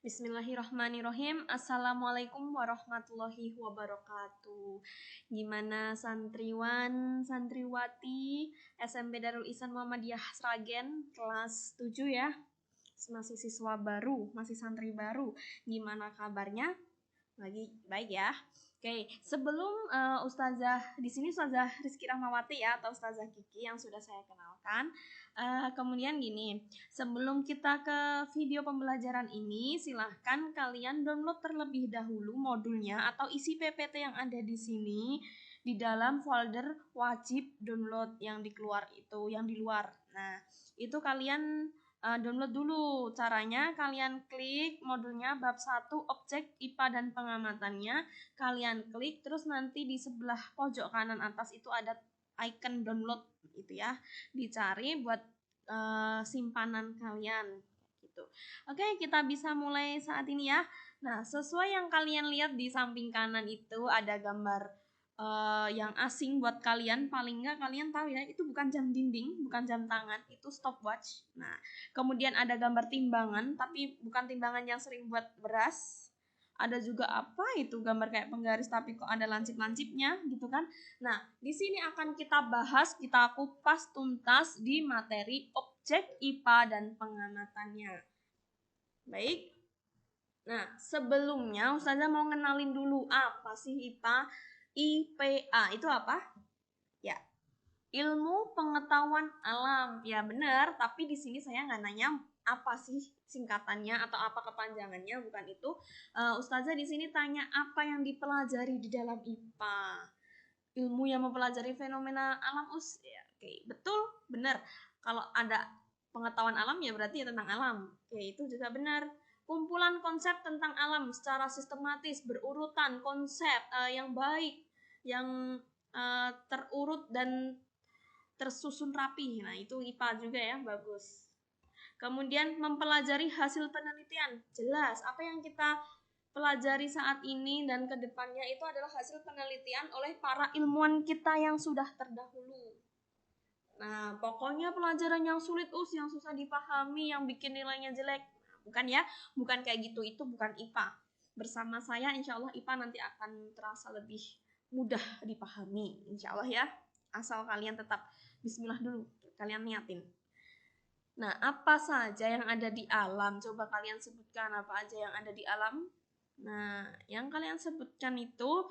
Bismillahirrahmanirrahim. Assalamualaikum warahmatullahi wabarakatuh. Gimana santriwan, santriwati SMP Darul Ihsan Muhammadiyah Sragen kelas 7 ya. Masih siswa baru, masih santri baru. Gimana kabarnya? Lagi baik ya. Oke, sebelum Ustazah di sini Ustazah Rizky Rahmawati ya, atau Ustazah Kiki yang sudah saya kenalkan. Kemudian gini, sebelum kita ke video pembelajaran ini, silahkan kalian download terlebih dahulu modulnya atau isi PPT yang ada di sini di dalam folder wajib download yang di luar. Nah, itu kalian download dulu. Caranya kalian klik modulnya bab 1 objek IPA dan pengamatannya, kalian klik terus nanti di sebelah pojok kanan atas itu ada icon download gitu ya, dicari buat simpanan kalian gitu. Oke, kita bisa mulai saat ini ya. Nah, sesuai yang kalian lihat di samping kanan itu ada gambar yang asing buat kalian, paling nggak kalian tahu ya, itu bukan jam dinding, bukan jam tangan, itu stopwatch. Nah, kemudian ada gambar timbangan, tapi bukan timbangan yang sering buat beras. Ada juga apa itu gambar kayak penggaris tapi kok ada lancip-lancipnya gitu kan. Nah, di sini akan kita bahas, kita kupas tuntas di materi objek IPA dan pengamatannya. Baik. Nah, sebelumnya Ustazah mau ngenalin dulu apa sih IPA. IPA itu apa? Ya, ilmu pengetahuan alam. Ya benar, tapi di sini saya nggak nanya apa sih singkatannya atau apa kepanjangannya, bukan itu. Ustazah di sini tanya apa yang dipelajari di dalam IPA. Ilmu yang mempelajari fenomena alam ya, oke, betul, benar. Kalau ada pengetahuan alam ya berarti ya tentang alam. Oke, itu juga benar. Kumpulan konsep tentang alam secara sistematis, berurutan, konsep yang baik, yang terurut dan tersusun rapi. Nah, itu IPA juga ya, bagus. Kemudian mempelajari hasil penelitian. Jelas, apa yang kita pelajari saat ini dan kedepannya itu adalah hasil penelitian oleh para ilmuwan kita yang sudah terdahulu. Nah, pokoknya pelajaran yang sulit, yang susah dipahami, yang bikin nilainya jelek. Bukan ya, bukan kayak gitu, itu bukan IPA. Bersama saya insya Allah IPA nanti akan terasa lebih mudah dipahami, insya Allah ya. Asal kalian tetap bismillah dulu, kalian niatin. Nah, apa saja yang ada di alam? Coba kalian sebutkan apa aja yang ada di alam. Nah, yang kalian sebutkan itu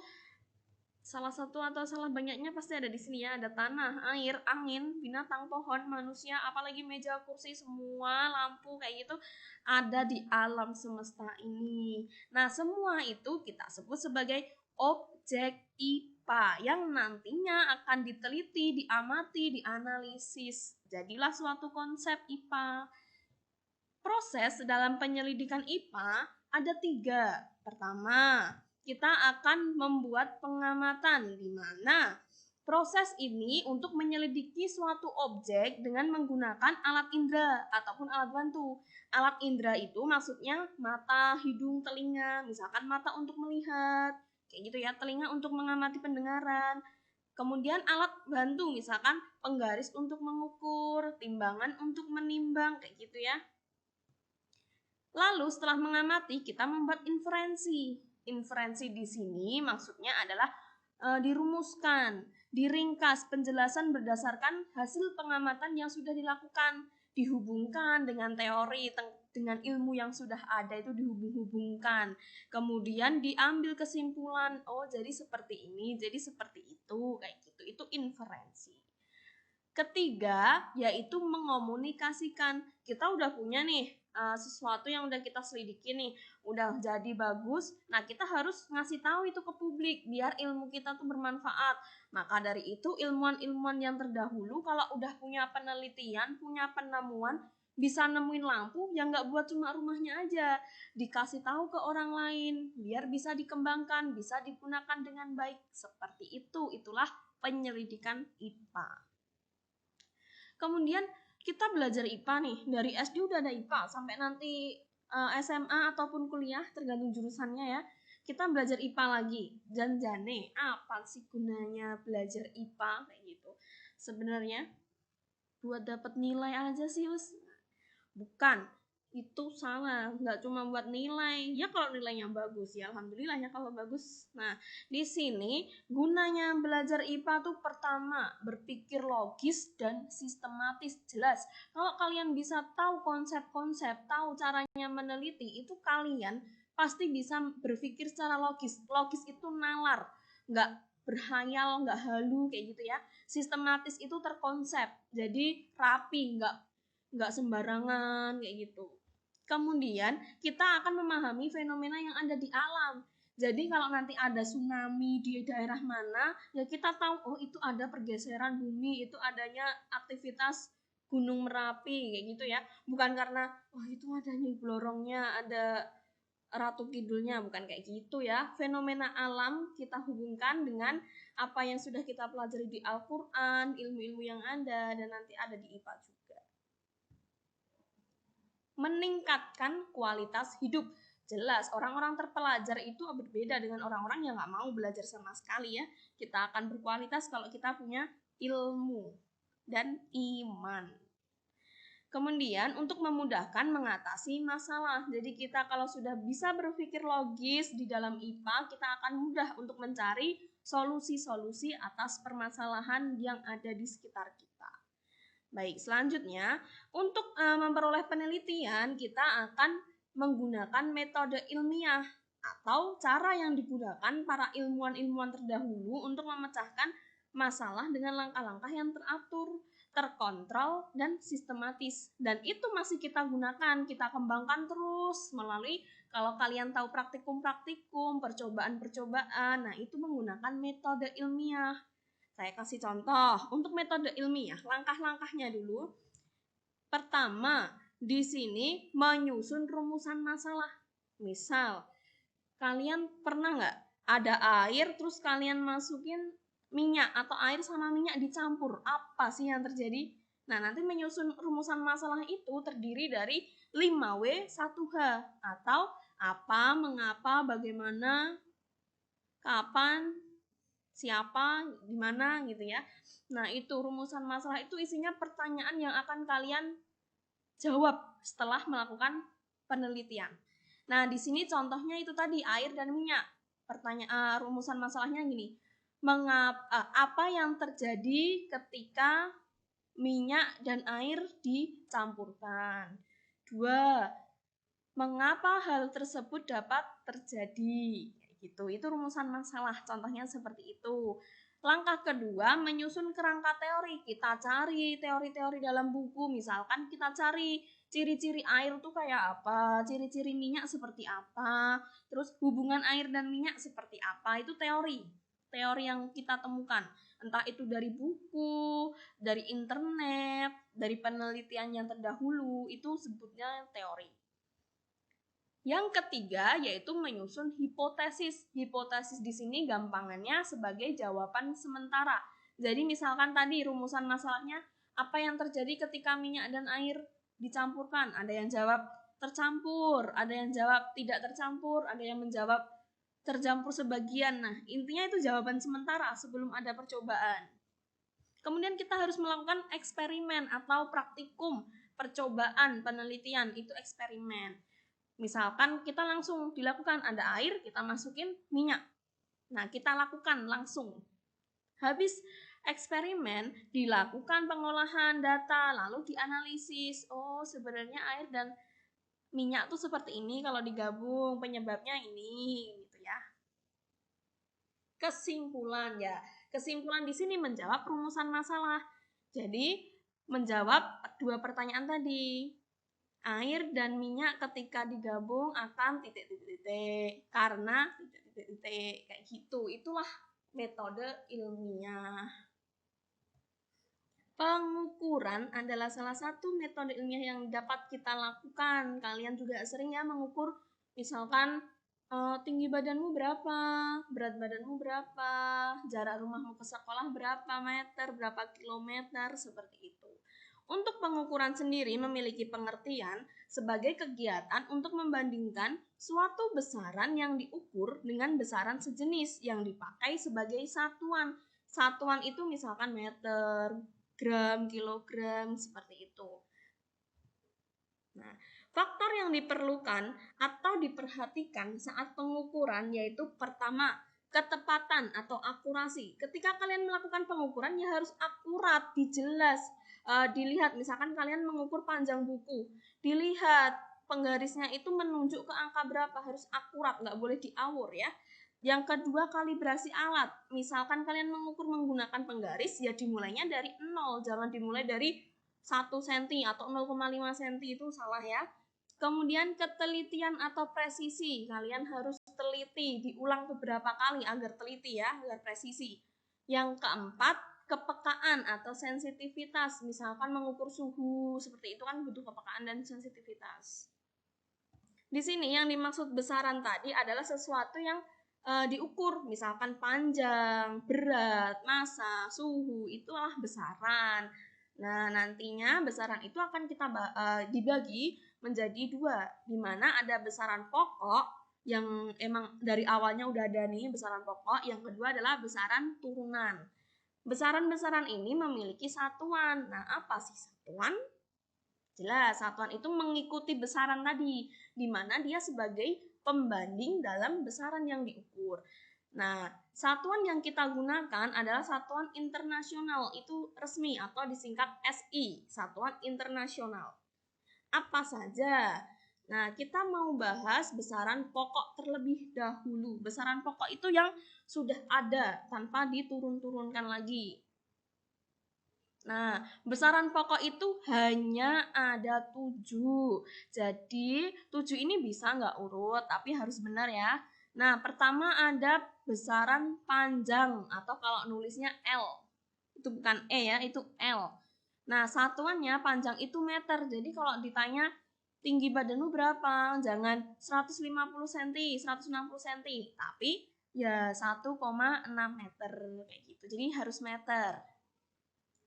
salah satu atau salah banyaknya pasti ada di sini ya. Ada tanah, air, angin, binatang, pohon, manusia, apalagi meja, kursi, semua lampu kayak gitu ada di alam semesta ini. Nah, semua itu kita sebut sebagai objek IPA yang nantinya akan diteliti, diamati, dianalisis. Jadilah suatu konsep IPA. Proses dalam penyelidikan IPA ada 3. Pertama, kita akan membuat pengamatan, di mana proses ini untuk menyelidiki suatu objek dengan menggunakan alat indera ataupun alat bantu. Alat indera itu maksudnya mata, hidung, telinga. Misalkan mata untuk melihat, kayak gitu ya, telinga untuk mengamati pendengaran. Kemudian alat bantu, misalkan penggaris untuk mengukur, timbangan untuk menimbang, kayak gitu ya. Lalu setelah mengamati, kita membuat inferensi. Inferensi di sini maksudnya adalah dirumuskan, diringkas penjelasan berdasarkan hasil pengamatan yang sudah dilakukan, dihubungkan dengan teori, dengan ilmu yang sudah ada itu dihubung-hubungkan. Kemudian diambil kesimpulan, oh jadi seperti ini, jadi seperti itu, kayak gitu. Itu inferensi. Ketiga, yaitu mengomunikasikan. Kita udah punya nih sesuatu yang udah kita selidiki nih, udah jadi bagus. Nah, kita harus ngasih tahu itu ke publik biar ilmu kita tuh bermanfaat. Maka dari itu ilmuwan-ilmuwan yang terdahulu kalau udah punya penelitian, punya penemuan, bisa nemuin lampu yang nggak buat cuma rumahnya aja, dikasih tahu ke orang lain biar bisa dikembangkan, bisa digunakan dengan baik. Seperti itu, itulah penyelidikan IPA. Kemudian kita belajar IPA nih, dari SD udah ada IPA sampai nanti SMA ataupun kuliah tergantung jurusannya ya. Kita belajar IPA lagi. Janjane, apa sih gunanya belajar IPA kayak gitu? Sebenarnya buat dapat nilai aja sih, Us. Bukan. itu salah, nggak cuma buat nilai. Ya kalau nilainya bagus ya alhamdulillah ya kalau bagus. Nah, di sini gunanya belajar IPA tuh pertama berpikir logis dan sistematis, jelas. Kalau kalian bisa tahu konsep-konsep, tahu caranya meneliti, itu kalian pasti bisa berpikir secara logis. Logis itu nalar, nggak berhayal, nggak halu kayak gitu ya. Sistematis itu terkonsep, jadi rapi, nggak sembarangan kayak gitu. Kemudian kita akan memahami fenomena yang ada di alam. Jadi kalau nanti ada tsunami di daerah mana, ya kita tahu oh itu ada pergeseran bumi, itu adanya aktivitas Gunung Merapi kayak gitu ya. Bukan karena oh itu ada Nyi Blorongnya, ada Ratu Kidulnya, bukan kayak gitu ya. Fenomena alam kita hubungkan dengan apa yang sudah kita pelajari di Al-Qur'an, ilmu-ilmu yang ada dan nanti ada di IPA juga. Meningkatkan kualitas hidup. Jelas, orang-orang terpelajar itu berbeda dengan orang-orang yang nggak mau belajar sama sekali ya. Kita akan berkualitas kalau kita punya ilmu dan iman. Kemudian untuk memudahkan mengatasi masalah. Jadi kita kalau sudah bisa berpikir logis di dalam IPA, kita akan mudah untuk mencari solusi-solusi atas permasalahan yang ada di sekitar kita. Baik, selanjutnya untuk memperoleh penelitian kita akan menggunakan metode ilmiah atau cara yang digunakan para ilmuwan-ilmuwan terdahulu untuk memecahkan masalah dengan langkah-langkah yang teratur, terkontrol, dan sistematis. Dan itu masih kita gunakan, kita kembangkan terus melalui kalau kalian tahu praktikum-praktikum, percobaan-percobaan, nah itu menggunakan metode ilmiah. Saya kasih contoh untuk metode ilmiah, langkah-langkahnya dulu. Pertama, di sini menyusun rumusan masalah. Misal, kalian pernah nggak ada air terus kalian masukin minyak atau air sama minyak dicampur? Apa sih yang terjadi? Nah, nanti menyusun rumusan masalah itu terdiri dari 5W 1H atau apa, mengapa, bagaimana, kapan, siapa, gimana gitu ya. Nah, itu rumusan masalah itu isinya pertanyaan yang akan kalian jawab setelah melakukan penelitian. Nah, di sini contohnya itu tadi air dan minyak. Rumusan masalahnya gini. Apa yang terjadi ketika minyak dan air dicampurkan? 2. Mengapa hal tersebut dapat terjadi? Gitu. Itu rumusan masalah, contohnya seperti itu. Langkah kedua, menyusun kerangka teori. Kita cari teori-teori dalam buku, misalkan kita cari ciri-ciri air tuh kayak apa, ciri-ciri minyak seperti apa, terus hubungan air dan minyak seperti apa, itu teori. Teori yang kita temukan, entah itu dari buku, dari internet, dari penelitian yang terdahulu, itu sebutnya teori. Yang ketiga yaitu menyusun hipotesis. Hipotesis di sini gampangannya sebagai jawaban sementara. Jadi misalkan tadi rumusan masalahnya apa yang terjadi ketika minyak dan air dicampurkan? Ada yang jawab tercampur, ada yang jawab tidak tercampur, ada yang menjawab tercampur sebagian. Nah, intinya itu jawaban sementara sebelum ada percobaan. Kemudian kita harus melakukan eksperimen atau praktikum, percobaan, penelitian, itu eksperimen. Misalkan kita langsung dilakukan, ada air, kita masukin minyak. Nah, kita lakukan langsung. Habis eksperimen, dilakukan pengolahan data, lalu dianalisis. Oh, sebenarnya air dan minyak tuh seperti ini kalau digabung, penyebabnya ini, gitu ya. Kesimpulan ya. Kesimpulan di sini menjawab rumusan masalah. Jadi, menjawab 2 pertanyaan tadi. Air dan minyak ketika digabung akan titik-titik karena titik-titik kayak gitu. Itulah metode ilmiah. Pengukuran adalah salah satu metode ilmiah yang dapat kita lakukan. Kalian juga sering ya mengukur, misalkan tinggi badanmu berapa, berat badanmu berapa, jarak rumahmu ke sekolah berapa meter, berapa kilometer, seperti itu. Untuk pengukuran sendiri memiliki pengertian sebagai kegiatan untuk membandingkan suatu besaran yang diukur dengan besaran sejenis yang dipakai sebagai satuan. Satuan itu misalkan meter, gram, kilogram, seperti itu. Nah, Faktor yang diperlukan atau diperhatikan saat pengukuran yaitu pertama, ketepatan atau akurasi. Ketika kalian melakukan pengukuran ya harus akurat, dijelas. Dilihat misalkan kalian mengukur panjang buku, dilihat penggarisnya itu menunjuk ke angka berapa, harus akurat, nggak boleh diawur ya. Yang kedua, kalibrasi alat. Misalkan kalian mengukur menggunakan penggaris, ya dimulainya dari 0, jangan dimulai dari 1 cm atau 0,5 cm, itu salah ya. Kemudian ketelitian atau presisi, kalian harus teliti, diulang beberapa kali agar teliti ya, agar presisi. Yang keempat, kepekaan atau sensitivitas, misalkan mengukur suhu, seperti itu kan butuh kepekaan dan sensitivitas. Di sini yang dimaksud besaran tadi adalah sesuatu yang diukur, misalkan panjang, berat, massa, suhu, itulah besaran. Nah, nantinya besaran itu akan kita dibagi menjadi dua, di mana ada besaran pokok yang emang dari awalnya udah ada nih besaran pokok, yang kedua adalah besaran turunan. Besaran-besaran ini memiliki satuan. Nah, apa sih satuan? Jelas, satuan itu mengikuti besaran tadi, di mana dia sebagai pembanding dalam besaran yang diukur. Nah, satuan yang kita gunakan adalah satuan internasional, itu resmi atau disingkat SI, satuan internasional. Apa saja? Nah, kita mau bahas besaran pokok terlebih dahulu. Besaran pokok itu yang sudah ada tanpa diturun-turunkan lagi. Nah, besaran pokok itu hanya ada 7. Jadi, 7 ini bisa nggak urut, tapi harus benar ya. Nah, pertama ada besaran panjang, atau kalau nulisnya L. Itu bukan E ya, itu L. Nah, satuannya panjang itu meter. Jadi, kalau ditanya tinggi badanmu berapa? Jangan 150 cm, 160 cm, tapi ya 1,6 meter kayak gitu. Jadi, harus meter.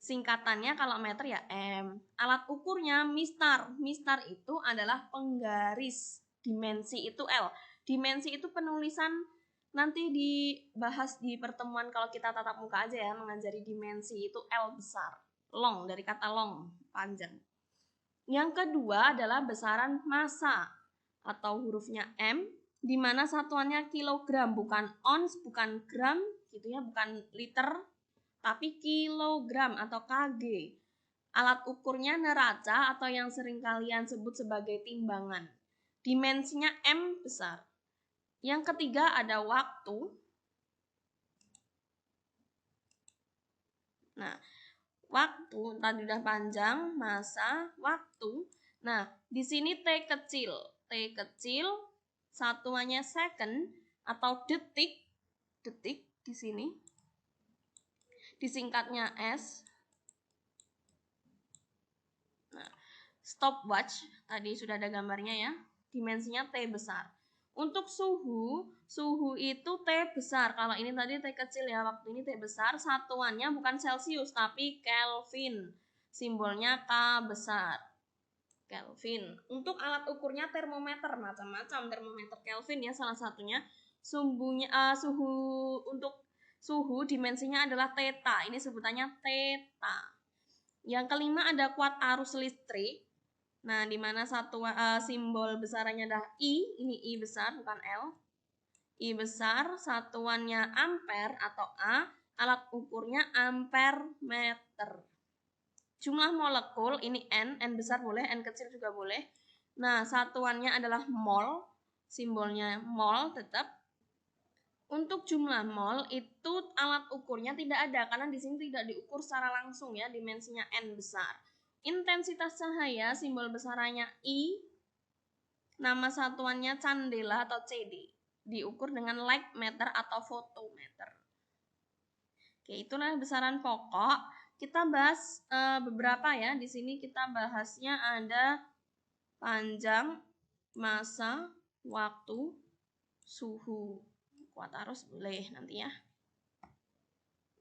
Singkatannya kalau meter ya M. Alat ukurnya mistar. Mistar itu adalah penggaris. Dimensi itu L. Dimensi itu penulisan nanti dibahas di pertemuan kalau kita tatap muka aja ya, mengajari dimensi itu L besar. Long, dari kata long, panjang. Yang kedua adalah besaran massa atau hurufnya M, di mana satuannya kilogram, bukan ons, bukan gram gitu ya, bukan liter, tapi kilogram atau kg. Alat ukurnya neraca atau yang sering kalian sebut sebagai timbangan. Dimensinya M besar. Yang ketiga ada waktu. Nah, waktu tadi udah panjang, massa, waktu. Nah, di sini T kecil. T kecil satuannya second atau detik. Detik di sini. Disingkatnya S. Nah, stopwatch tadi sudah ada gambarnya ya. Dimensinya T besar. Untuk suhu, suhu itu T besar. Kalau ini tadi T kecil ya, waktu ini T besar. Satuannya bukan Celcius tapi Kelvin. Simbolnya K besar. Kelvin. Untuk alat ukurnya termometer, macam-macam termometer Kelvin ya salah satunya. Suhu untuk suhu dimensinya adalah theta. Ini sebutannya theta. Yang kelima ada kuat arus listrik. Nah, di mana satu simbol besarannya adalah I, ini I besar bukan L. I besar, satuannya ampere atau A, alat ukurnya ampere meter. Jumlah molekul ini N besar boleh, N kecil juga boleh. Nah, satuannya adalah mol, simbolnya mol tetap. Untuk jumlah mol itu alat ukurnya tidak ada karena di sini tidak diukur secara langsung ya, dimensinya N besar. Intensitas cahaya simbol besarannya I, nama satuannya candela atau CD, diukur dengan light meter atau photometer. Oke, itulah besaran pokok. Kita bahas beberapa ya. Di sini kita bahasnya ada panjang, massa, waktu, suhu. Kuat arus boleh nanti ya.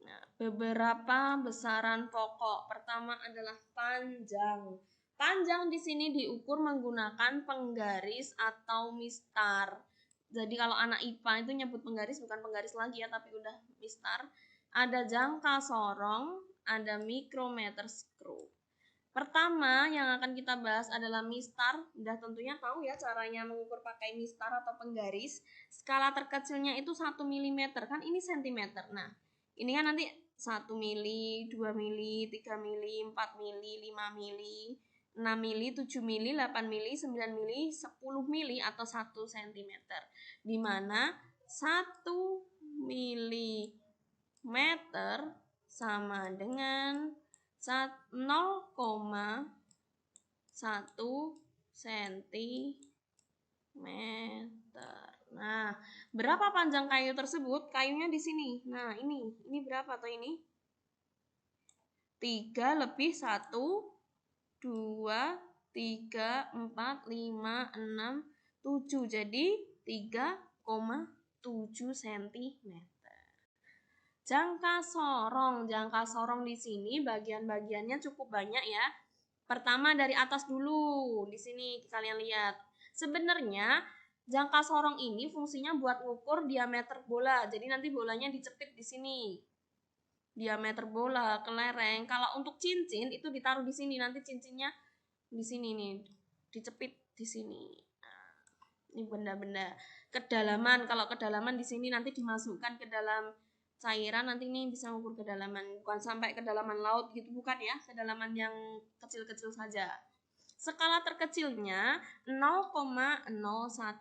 Nah, beberapa besaran pokok. Pertama adalah panjang. Panjang di sini diukur menggunakan penggaris atau mistar. Jadi kalau anak IPA itu nyebut penggaris bukan penggaris lagi ya, tapi udah mistar. Ada jangka sorong, ada micrometer screw. Pertama yang akan kita bahas adalah mistar. Udah tentunya tahu ya caranya mengukur pakai mistar atau penggaris. Skala terkecilnya itu 1 mm, kan ini cm. Nah, ini kan nanti 1 mili, 2 mili, 3 mili, 4 mili, 5 mili, 6 mili, 7 mili, 8 mili, 9 mili, 10 mili atau 1 cm. Di mana 1 mili sama dengan 0,1 cm. Nah, berapa panjang kayu tersebut? Kayunya di sini. Nah, ini berapa tuh ini? 3 lebih 1, 2, 3, 4, 5, 6, 7. Jadi 3,7 cm. Jangka sorong di sini bagian-bagiannya cukup banyak ya. Pertama dari atas dulu, di sini kalian lihat. Sebenarnya jangka sorong ini fungsinya buat ngukur diameter bola. Jadi nanti bolanya dicepit di sini. Diameter bola, kelereng. Kalau untuk cincin itu ditaruh di sini, nanti cincinnya di sini nih, dicepit di sini. Nah, ini benda-benda kedalaman. Kalau kedalaman di sini nanti dimasukkan ke dalam cairan, nanti ini bisa mengukur kedalaman, bukan sampai kedalaman laut gitu, bukan ya, kedalaman yang kecil-kecil saja. Skala terkecilnya 0,01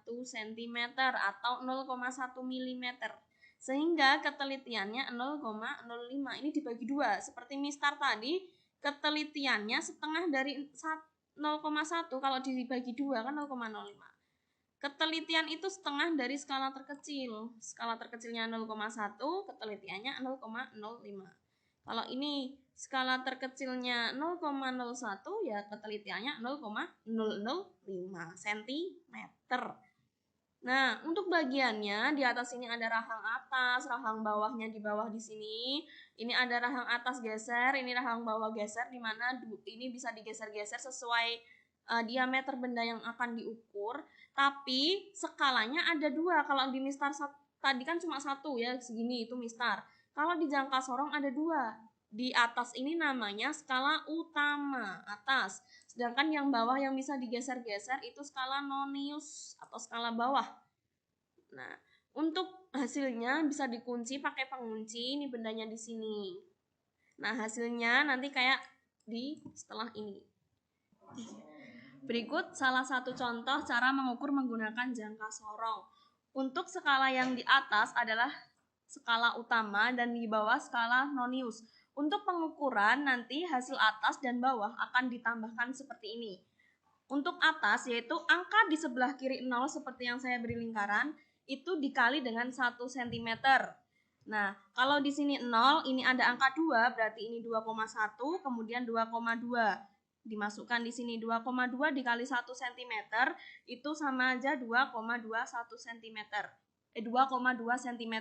cm atau 0,1 mm. Sehingga ketelitiannya 0,05. Ini dibagi 2. Seperti mistar tadi, ketelitiannya setengah dari 0,1, kalau dibagi 2 kan 0,05. Ketelitian itu setengah dari skala terkecil. Skala terkecilnya 0,1, ketelitiannya 0,05. Kalau ini skala terkecilnya 0,01, ya ketelitiannya 0,005 cm. Nah, untuk bagiannya di atas ini ada rahang atas, rahang bawahnya di bawah di sini. Ini ada rahang atas geser, ini rahang bawah geser, di mana ini bisa digeser-geser sesuai diameter benda yang akan diukur. Tapi skalanya ada 2. Kalau di mistar tadi kan cuma 1 ya, segini itu mistar. Kalau di jangka sorong ada 2. Di atas ini namanya skala utama, atas. Sedangkan yang bawah yang bisa digeser-geser itu skala nonius atau skala bawah. Nah, untuk hasilnya bisa dikunci pakai pengunci. Ini bendanya di sini. Nah, hasilnya nanti kayak di setelah ini. Berikut salah satu contoh cara mengukur menggunakan jangka sorong. Untuk skala yang di atas adalah skala utama dan di bawah skala nonius. Untuk pengukuran nanti hasil atas dan bawah akan ditambahkan seperti ini. Untuk atas yaitu angka di sebelah kiri 0 seperti yang saya beri lingkaran, itu dikali dengan 1 cm. Nah, kalau di sini 0, ini ada angka 2, berarti ini 2,1, kemudian 2,2. Dimasukkan di sini 2,2 dikali 1 cm, itu sama aja 2,21 cm. 2,2 cm.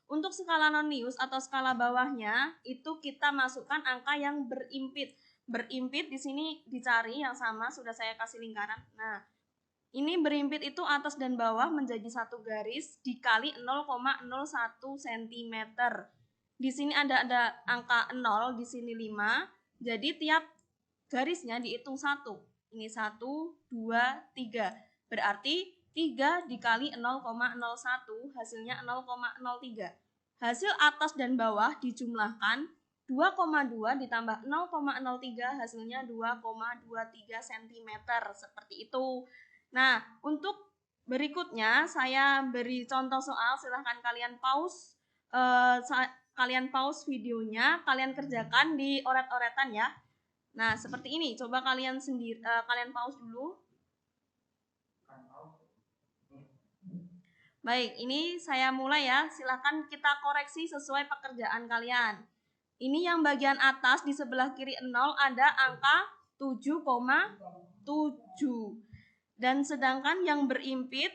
Untuk skala nonius atau skala bawahnya, itu kita masukkan angka yang berimpit. Berimpit di sini dicari yang sama, sudah saya kasih lingkaran. Nah, ini berimpit itu atas dan bawah menjadi satu garis dikali 0,01 cm. Di sini ada angka 0, di sini 5. Jadi tiap garisnya dihitung 1. Ini 1, 2, 3. Berarti 3 dikali 0,01 hasilnya 0,03. Hasil atas dan bawah dijumlahkan, 2,2 ditambah 0,03 hasilnya 2,23 cm. Seperti itu. Nah, untuk berikutnya saya beri contoh soal, silahkan kalian pause videonya, kalian kerjakan di oret-oretan ya. Nah, seperti ini. Coba kalian kalian pause dulu. Baik, ini saya mulai ya. Silahkan kita koreksi sesuai pekerjaan kalian. Ini yang bagian atas di sebelah kiri 0 ada angka 7,7. Dan sedangkan yang berimpit,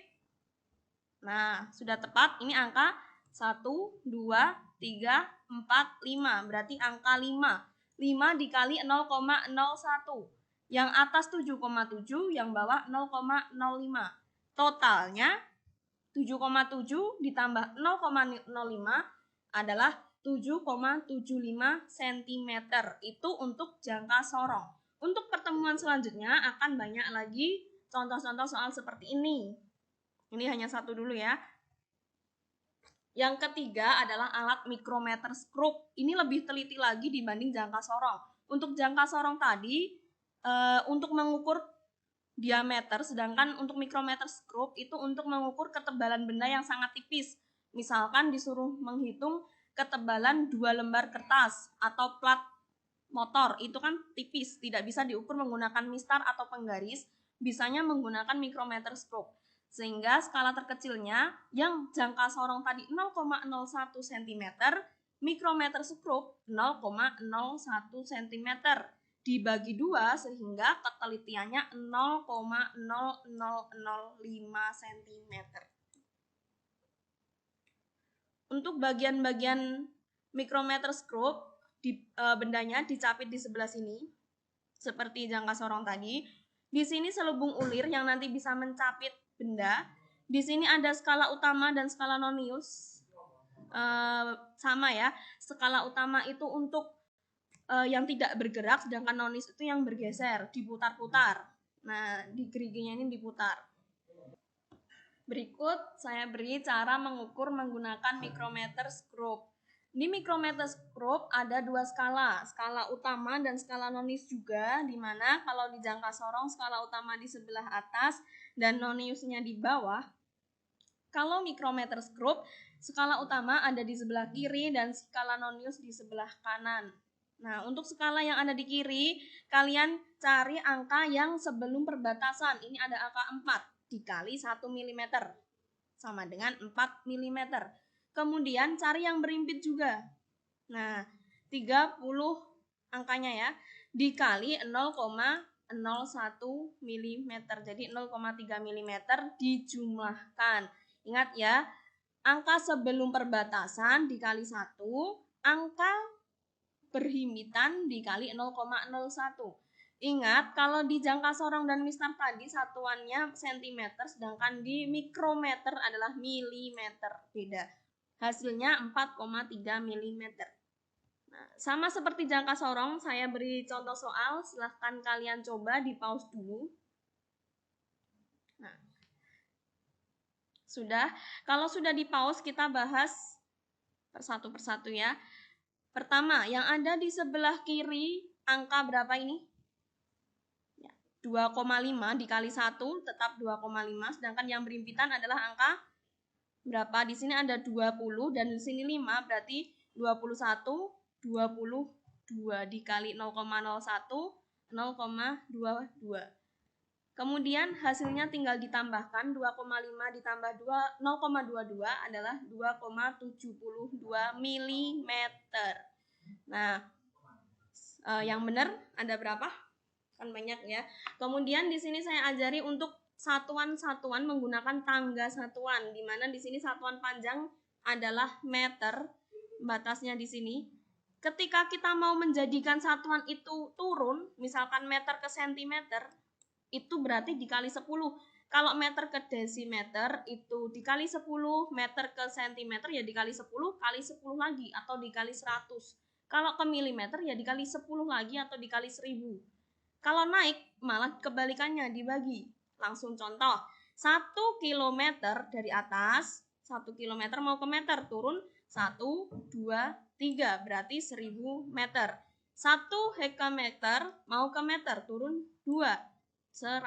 nah sudah tepat, ini angka 1, 2, 3, 4, 5. Berarti angka 5. 5 dikali 0,01. Yang atas 7,7, yang bawah 0,05. Totalnya 7,7 ditambah 0,05 adalah 7,75 cm. Itu untuk jangka sorong. Untuk pertemuan selanjutnya akan banyak lagi contoh-contoh soal seperti ini. Ini hanya satu dulu ya. Yang ketiga adalah alat mikrometer skrup. Ini lebih teliti lagi dibanding jangka sorong. Untuk jangka sorong tadi, untuk mengukur diameter, sedangkan untuk mikrometer skrup itu untuk mengukur ketebalan benda yang sangat tipis. Misalkan disuruh menghitung ketebalan 2 lembar kertas atau plat motor, itu kan tipis, tidak bisa diukur menggunakan mistar atau penggaris, bisanya menggunakan mikrometer skrup. Sehingga skala terkecilnya yang jangka sorong tadi 0,01 cm, mikrometer skrup 0,01 cm. Dibagi 2 sehingga ketelitiannya 0,00005 cm. Untuk bagian-bagian mikrometer skrup, bendanya dicapit di sebelah sini seperti jangka sorong tadi. Di sini selubung ulir yang nanti bisa mencapit benda. Di sini ada skala utama dan skala nonius. Sama ya. Skala utama itu untuk yang tidak bergerak, sedangkan nonius itu yang bergeser, diputar-putar. Nah, di geriginya ini diputar. Berikut saya beri cara mengukur menggunakan mikrometer skrup. Di mikrometer skrup ada 2 skala, skala utama dan skala nonius juga, di mana kalau di jangka sorong skala utama di sebelah atas dan noniusnya di bawah. Kalau mikrometer skrup, skala utama ada di sebelah kiri dan skala nonius di sebelah kanan. Nah, untuk skala yang ada di kiri, kalian cari angka yang sebelum perbatasan. Ini ada angka 4 dikali 1 mm, sama dengan 4 mm. Kemudian cari yang berimpit juga. Nah, 30 angkanya ya, dikali 0,01 mm. Jadi 0,3 mm dijumlahkan. Ingat ya, angka sebelum perbatasan dikali 1, angka berhimpitan dikali 0,01. Ingat, kalau di jangka sorong dan mistar tadi satuannya cm, sedangkan di mikrometer adalah milimeter. Beda. Hasilnya 4,3 mm. Nah, sama seperti jangka sorong, saya beri contoh soal. Silahkan kalian coba di pause dulu. Nah, sudah. Kalau sudah di pause, kita bahas persatu ya. Pertama, yang ada di sebelah kiri, angka berapa ini? 2,5 dikali 1 tetap 2,5, sedangkan yang berimpitan adalah angka berapa? Di sini ada 20 dan di sini 5, berarti 21, 22 dikali 0,01, 0,22. Kemudian hasilnya tinggal ditambahkan, 2,5 ditambah 0,22 adalah 2,72 mm. Nah, yang benar ada berapa? Kan banyak ya. Kemudian di sini saya ajari untuk satuan-satuan menggunakan tangga satuan, di mana di sini satuan panjang adalah meter, batasnya di sini. Ketika kita mau menjadikan satuan itu turun, misalkan meter ke sentimeter, itu berarti dikali 10. Kalau meter ke desimeter itu dikali 10, meter ke sentimeter ya dikali 10 kali 10 lagi atau dikali 100. Kalau ke milimeter ya dikali 10 lagi atau dikali 1000. Kalau naik malah kebalikannya, dibagi. Langsung contoh, 1 km dari atas, 1 km mau ke meter, turun 1, 2, 3, berarti 1000 meter. 1 hektometer mau ke meter, turun 2, 100.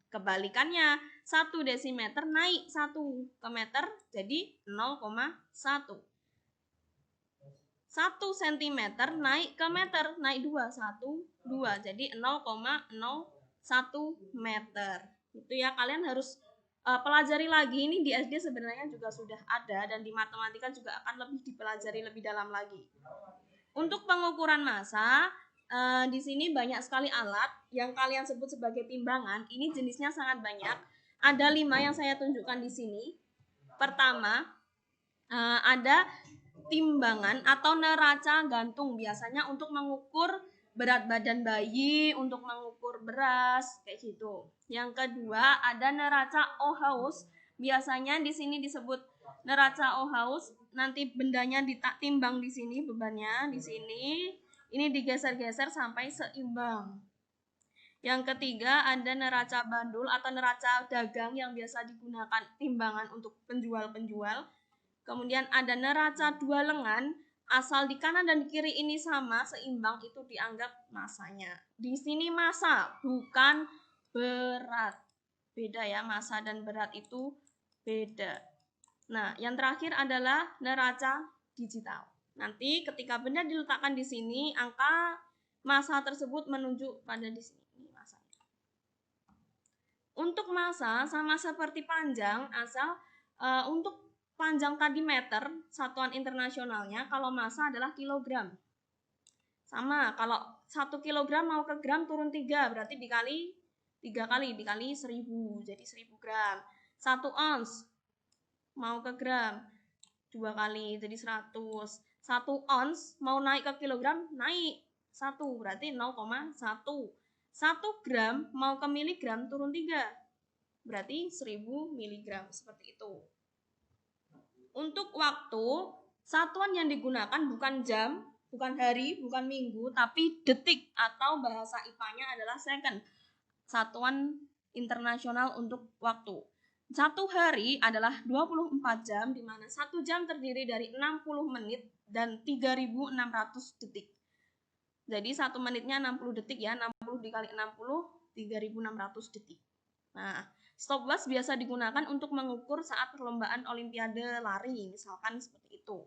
Kebalikannya, 1 desimeter naik 1 ke meter, jadi 0,1. 1 cm naik ke meter, naik 2, 1, 2, jadi 0,01 meter. Itu ya, kalian harus pelajari lagi. Ini di SD sebenarnya juga sudah ada, dan di matematika juga akan lebih dipelajari lebih dalam lagi. Untuk pengukuran massa, di sini banyak sekali alat yang kalian sebut sebagai timbangan. Ini jenisnya sangat banyak. Ada 5 yang saya tunjukkan di sini. Pertama, ada timbangan atau neraca gantung, biasanya untuk mengukur berat badan bayi, untuk mengukur beras, kayak gitu. Yang kedua, ada neraca Ohaus. Biasanya di sini disebut neraca Ohaus. Nanti bendanya ditimbang di sini, bebannya di sini. Ini digeser-geser sampai seimbang. Yang ketiga ada neraca bandul atau neraca dagang yang biasa digunakan timbangan untuk penjual-penjual. Kemudian ada neraca dua lengan, asal di kanan dan di kiri ini sama, seimbang, itu dianggap masanya. Di sini massa, bukan berat. Beda ya, massa dan berat itu beda. Nah, yang terakhir adalah neraca digital. Nanti ketika benda diletakkan di sini, angka massa tersebut menunjuk pada di sini. Untuk massa sama seperti panjang, asal untuk panjang tadi meter, satuan internasionalnya, kalau massa adalah kilogram. Sama, kalau 1 kilogram mau ke gram turun 3, berarti dikali 3 kali, dikali 1000, jadi 1000 gram. 1 ons mau ke gram, 2 kali, jadi 100. 1 ons mau naik ke kilogram, naik 1, berarti 0,1. 1 gram mau ke miligram turun 3, berarti 1000 miligram, seperti itu. Untuk waktu, satuan yang digunakan bukan jam, bukan hari, bukan minggu, tapi detik, atau bahasa IPA-nya adalah second, satuan internasional untuk waktu. 1 hari adalah 24 jam, di mana 1 jam terdiri dari 60 menit dan 3600 detik. Jadi 1 menitnya 60 detik ya, 60 dikali 60, 3600 detik. Nah, stopwatch biasa digunakan untuk mengukur saat perlombaan olimpiade lari, misalkan seperti itu.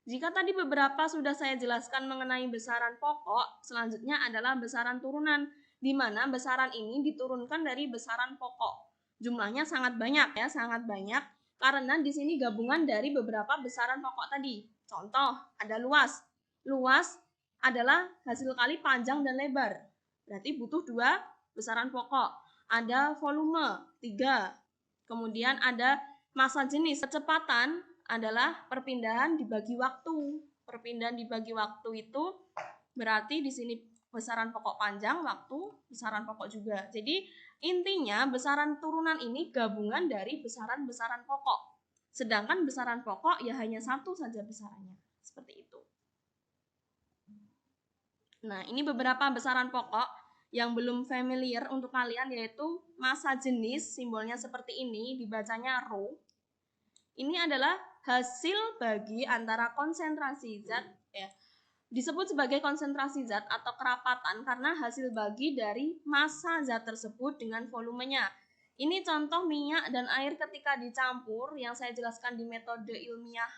Jika tadi beberapa sudah saya jelaskan mengenai besaran pokok, selanjutnya adalah besaran turunan, di mana besaran ini diturunkan dari besaran pokok. Jumlahnya sangat banyak ya, sangat banyak, karena di sini gabungan dari beberapa besaran pokok tadi. Contoh, ada luas. Luas adalah hasil kali panjang dan lebar. Berarti butuh 2 besaran pokok. Ada volume 3. Kemudian ada massa jenis. Kecepatan adalah perpindahan dibagi waktu. Perpindahan dibagi waktu itu berarti di sini besaran pokok panjang, waktu, besaran pokok juga. Jadi intinya besaran turunan ini gabungan dari besaran-besaran pokok. Sedangkan besaran pokok ya hanya satu saja besarannya. Seperti itu. Nah, ini beberapa besaran pokok yang belum familiar untuk kalian, yaitu massa jenis, simbolnya seperti ini, dibacanya rho. Ini adalah hasil bagi antara konsentrasi zat, ya, disebut sebagai konsentrasi zat atau kerapatan karena hasil bagi dari massa zat tersebut dengan volumenya. Ini contoh minyak dan air ketika dicampur yang saya jelaskan di metode ilmiah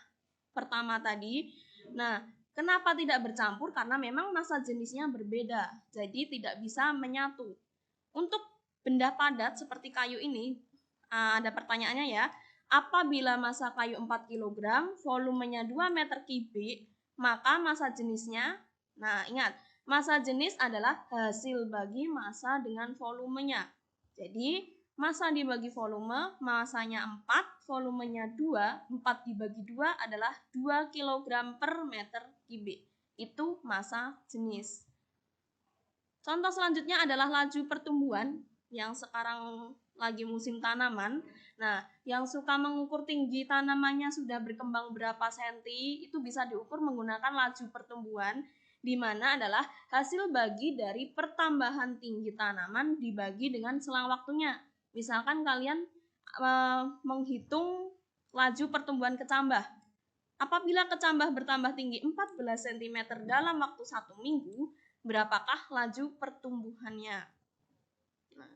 pertama tadi. Nah, kenapa tidak bercampur? Karena memang massa jenisnya berbeda, jadi tidak bisa menyatu. Untuk benda padat seperti kayu ini, ada pertanyaannya ya, apabila massa kayu 4 kg, volumenya 2 meter kubik, maka massa jenisnya, nah ingat, massa jenis adalah hasil bagi massa dengan volumenya. Jadi, massa dibagi volume, massanya 4, volumenya 2, 4 dibagi 2 adalah 2 kg per meter kubik. Itu massa jenis. Contoh selanjutnya adalah laju pertumbuhan yang sekarang lagi musim tanaman. Nah, yang suka mengukur tinggi tanamannya sudah berkembang berapa senti, itu bisa diukur menggunakan laju pertumbuhan, di mana adalah hasil bagi dari pertambahan tinggi tanaman dibagi dengan selang waktunya. Misalkan kalian menghitung laju pertumbuhan kecambah. Apabila kecambah bertambah tinggi 14 cm dalam waktu 1 minggu, berapakah laju pertumbuhannya? Nah,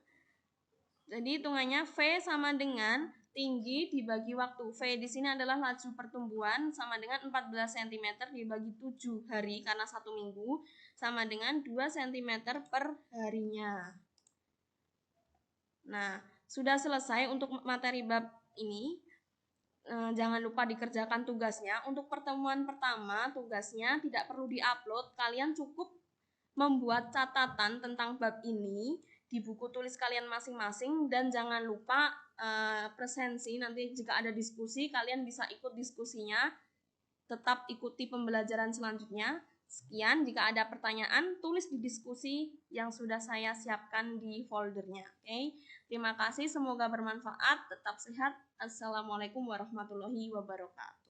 jadi hitungannya V sama dengan tinggi dibagi waktu. V di sini adalah laju pertumbuhan sama dengan 14 cm dibagi 7 hari karena 1 minggu sama dengan 2 cm per harinya. Nah, sudah selesai untuk materi bab ini. Jangan lupa dikerjakan tugasnya. Untuk pertemuan pertama, tugasnya tidak perlu diupload. Kalian cukup membuat catatan tentang bab ini di buku tulis kalian masing-masing, dan jangan lupa presensi. Nanti jika ada diskusi, kalian bisa ikut diskusinya. Tetap ikuti pembelajaran selanjutnya. Sekian, jika ada pertanyaan, tulis di diskusi yang sudah saya siapkan di foldernya. Oke, terima kasih, semoga bermanfaat, tetap sehat. Assalamualaikum warahmatullahi wabarakatuh.